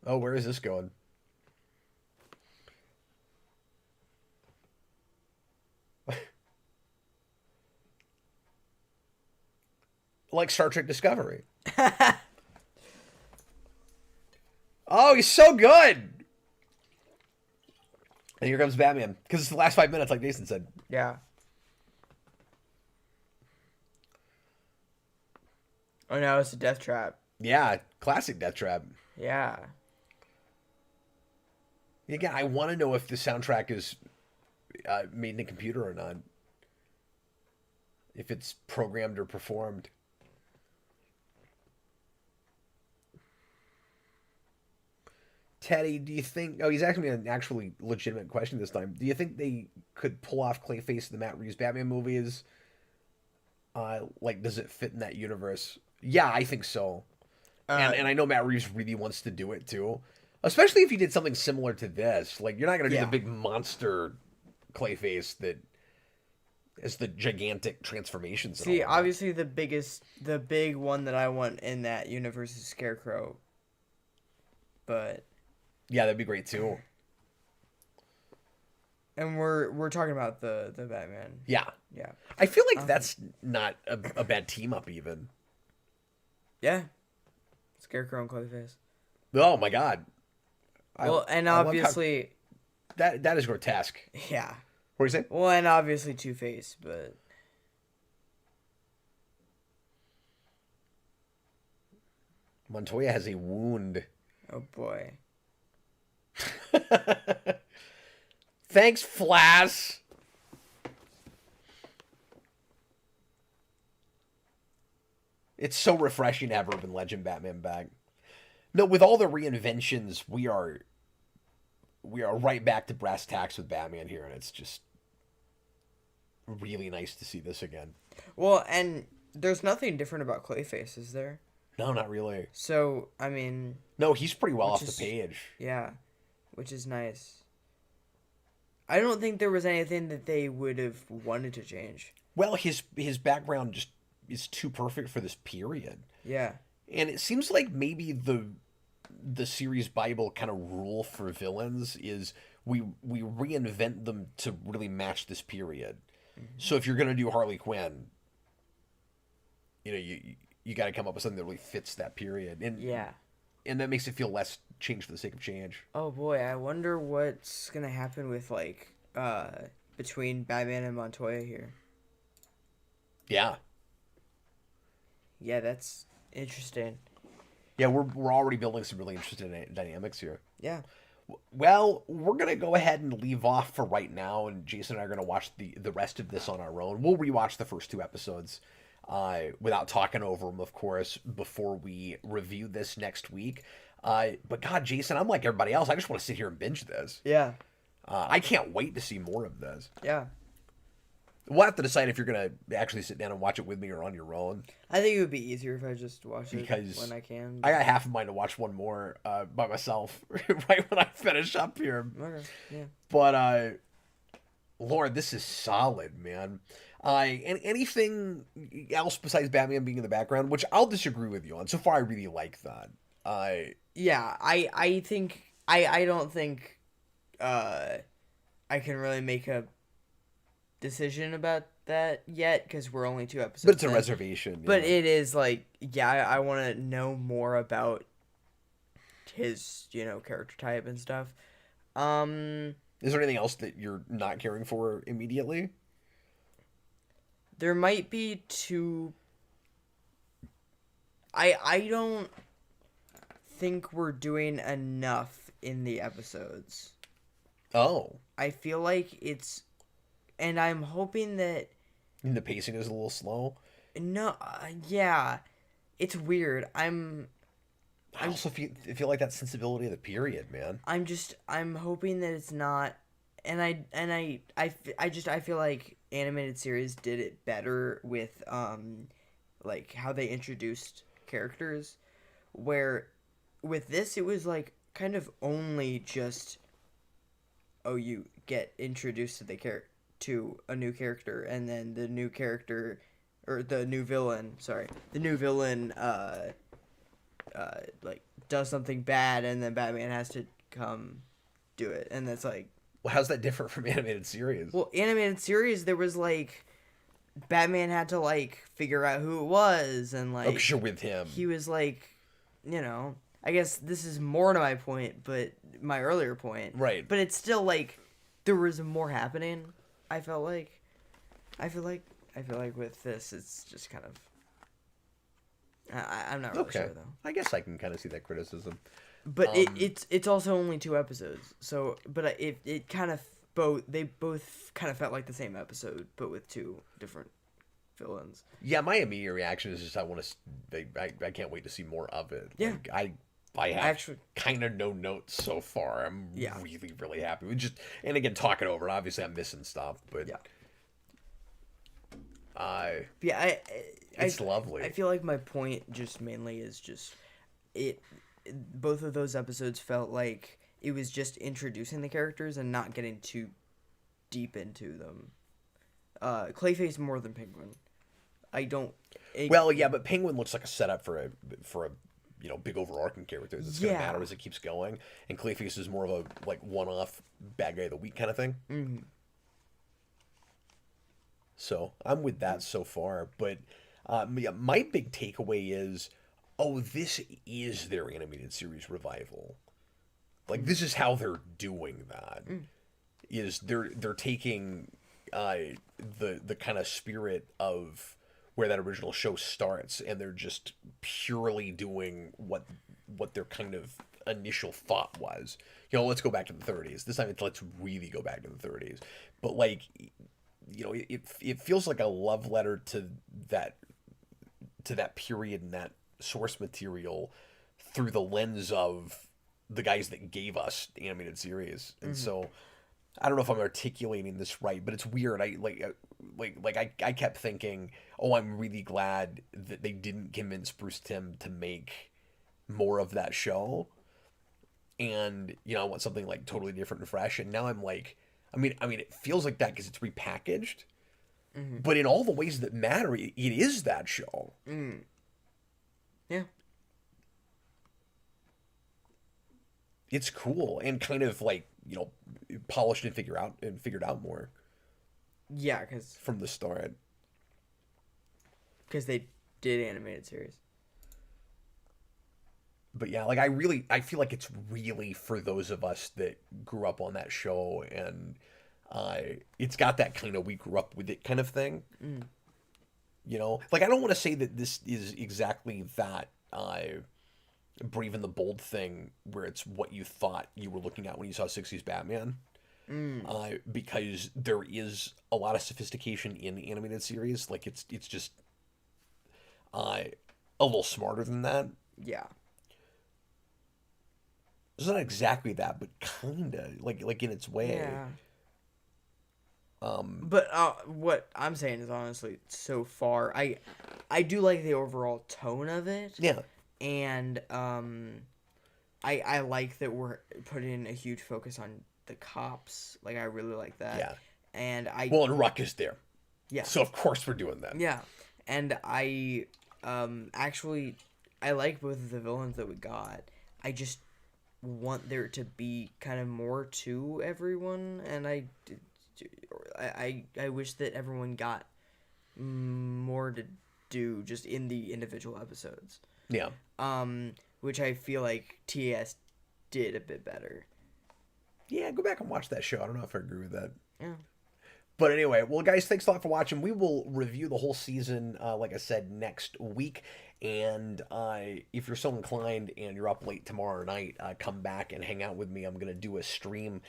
Oh, where is this going? Like Star Trek Discovery. Oh, he's so good! And here comes Batman. Because it's the last 5 minutes, like Jayson said. Yeah. Oh, no, it's a death trap. Yeah, classic Death Trap. Yeah. Again, I want to know if the soundtrack is made in a computer or not. If it's programmed or performed. Teddy, do you think... Oh, he's asking me an actually legitimate question this time. Do you think they could pull off Clayface in the Matt Reeves Batman movies? Like, does it fit in that universe? Yeah, I think so. And I know Matt Reeves really wants to do it, too. Especially if he did something similar to this. Like, you're not going to do the big monster Clayface that is the gigantic transformations. See, obviously the big one that I want in that universe is Scarecrow. But... yeah, that'd be great, too. And we're talking about the Batman. Yeah. Yeah. I feel like that's not a bad team-up, even. Yeah. Scarecrow and Clayface. Oh, my God. Well, and obviously... That is grotesque. Yeah. What do you say? Well, and obviously Two-Face, but... Montoya has a wound. Oh, boy. Thanks, Flash. It's so refreshing to have Urban Legend Batman back. No, with all the reinventions, we are right back to brass tacks with Batman here, and it's just really nice to see this again. Well, and there's nothing different about Clayface, is there? No, not really. So, I mean... no, he's pretty well off the page. Yeah, which is nice. I don't think there was anything that they would have wanted to change. Well, his background just is too perfect for this period. Yeah. And it seems like maybe the series Bible kind of rule for villains is we reinvent them to really match this period. Mm-hmm. So if you're going to do Harley Quinn, you got to come up with something that really fits that period. And yeah. And that makes it feel less change for the sake of change. Oh boy, I wonder what's going to happen with between Batman and Montoya here. Yeah. Yeah, that's interesting. Yeah, we're already building some really interesting dynamics here. Yeah. Well, we're going to go ahead and leave off for right now, and Jayson and I are going to watch the rest of this on our own. We'll rewatch the first 2 episodes without talking over them, of course, before we review this next week. But God, Jayson, I'm like everybody else. I just want to sit here and binge this. Yeah. I can't wait to see more of this. Yeah. We'll have to decide if you're going to actually sit down and watch it with me or on your own. I think it would be easier if I just watch it when I can. But... I got half of mine to watch one more by myself right when I finish up here. Okay, yeah. But, Lord, this is solid, man. And anything else besides Batman being in the background, which I'll disagree with you on. So far, I really like that. Yeah, I think... I don't think I can really make a decision about that yet because we're only 2 episodes but it's a in. Reservation. But it is like, yeah, I want to know more about his, character type and stuff. Is there anything else that you're not caring for immediately? There might be 2. I don't think we're doing enough in the episodes. Oh. I feel like it's... And I'm hoping that... And the pacing is a little slow? No, yeah. It's weird. I also feel like that sensibility of the period, man. I'm hoping that it's not... And I feel like animated series did it better with, like, how they introduced characters. Where, with this, it was, like, kind of only just... oh, you get introduced to a new character, and then the new character, or the new villain, like does something bad, and then Batman has to come do it, and that's like, Well, how's that different from animated series? well, animated series there was like Batman had to like figure out who it was, and like, Oh, 'cause you're with him. he was like, I guess this is more to my point, but my earlier point, Right. But it's still like there was more happening. I feel like with this, it's just kind of. I'm not really sure though. I guess I can kind of see that criticism. But it's also only 2 episodes, so it kind of both kind of felt like the same episode, but with 2 different villains. Yeah, my immediate reaction is just I can't wait to see more of it. Yeah. Like, I have actually kind of no notes so far. I'm really, really happy. And again, talking over it, obviously I'm missing stuff, but it's lovely. I feel like my point just mainly is just both of those episodes felt like it was just introducing the characters and not getting too deep into them. Clayface more than Penguin. But Penguin looks like a setup for a big overarching character that's going to matter as it keeps going, and Clayface is more of a like one-off bad guy of the week kind of thing. Mm-hmm. So I'm with that so far, but my big takeaway is, this is their animated series revival. Like, this is how they're doing that. Is they're taking the kind of spirit of where that original show starts, and they're just purely doing what their kind of initial thought was. Let's go back to the 30s. This time, let's really go back to the 30s. But like, it feels like a love letter to that period and that source material through the lens of the guys that gave us the animated series. And so I don't know if I'm articulating this right, but it's weird. I kept thinking, I'm really glad that they didn't convince Bruce Timm to make more of that show. And, I want something like totally different and fresh. And now I'm like, I mean, it feels like that because it's repackaged, but in all the ways that matter, it is that show. Yeah. It's cool and kind of like, polished and figured out more. Yeah, because from the start. Because they did animated series. But yeah, like I feel like it's really for those of us that grew up on that show, and it's got that kind of we grew up with it kind of thing. Like I don't want to say that this is exactly that Brave and the Bold thing where it's what you thought you were looking at when you saw 60s Batman. Because there is a lot of sophistication in the animated series. Like it's just a little smarter than that. Yeah. It's not exactly that, but kinda like in its way. Yeah. But what I'm saying is honestly, so far, I do like the overall tone of it. Yeah. And I like that we're putting a huge focus on the cops. Like I really like that. Yeah. And and Ruck is there. Yeah. So of course we're doing that. Yeah. And I actually I like both of the villains that we got. I just want there to be kind of more to everyone, and I wish that everyone got more to do just in the individual episodes. Yeah. Which I feel like TAS did a bit better. Yeah, go back and watch that show. I don't know if I agree with that. Yeah. But anyway, well, guys, thanks a lot for watching. We will review the whole season, like I said, next week. And if you're so inclined and you're up late tomorrow night, come back and hang out with me. I'm going to do a stream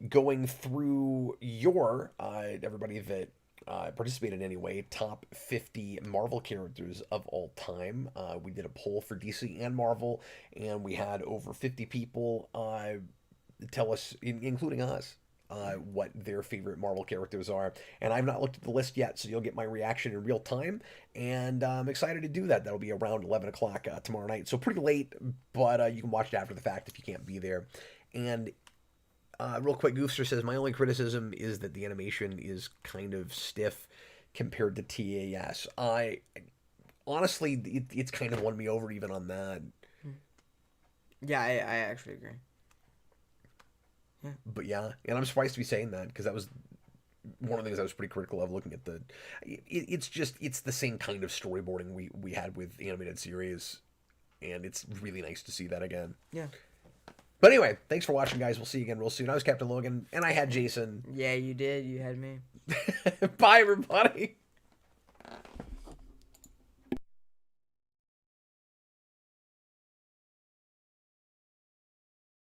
going through everybody that participated anyway, top 50 Marvel characters of all time. We did a poll for DC and Marvel, and we had over 50 people tell us, including us, what their favorite Marvel characters are. And I've not looked at the list yet, so you'll get my reaction in real time. And I'm excited to do that. That'll be around 11 o'clock tomorrow night. So pretty late, but you can watch it after the fact if you can't be there. And Real quick, Goofster says, my only criticism is that the animation is kind of stiff compared to TAS. Honestly, it's kind of won me over even on that. Yeah, I actually agree. Yeah. But yeah, and I'm surprised to be saying that because that was one of the things I was pretty critical of looking at the. It's the same kind of storyboarding we had with animated series, and it's really nice to see that again. Yeah. But anyway, thanks for watching, guys. We'll see you again real soon. I was Captain Logan, and I had Jayson. Yeah, you did. You had me. Bye, everybody.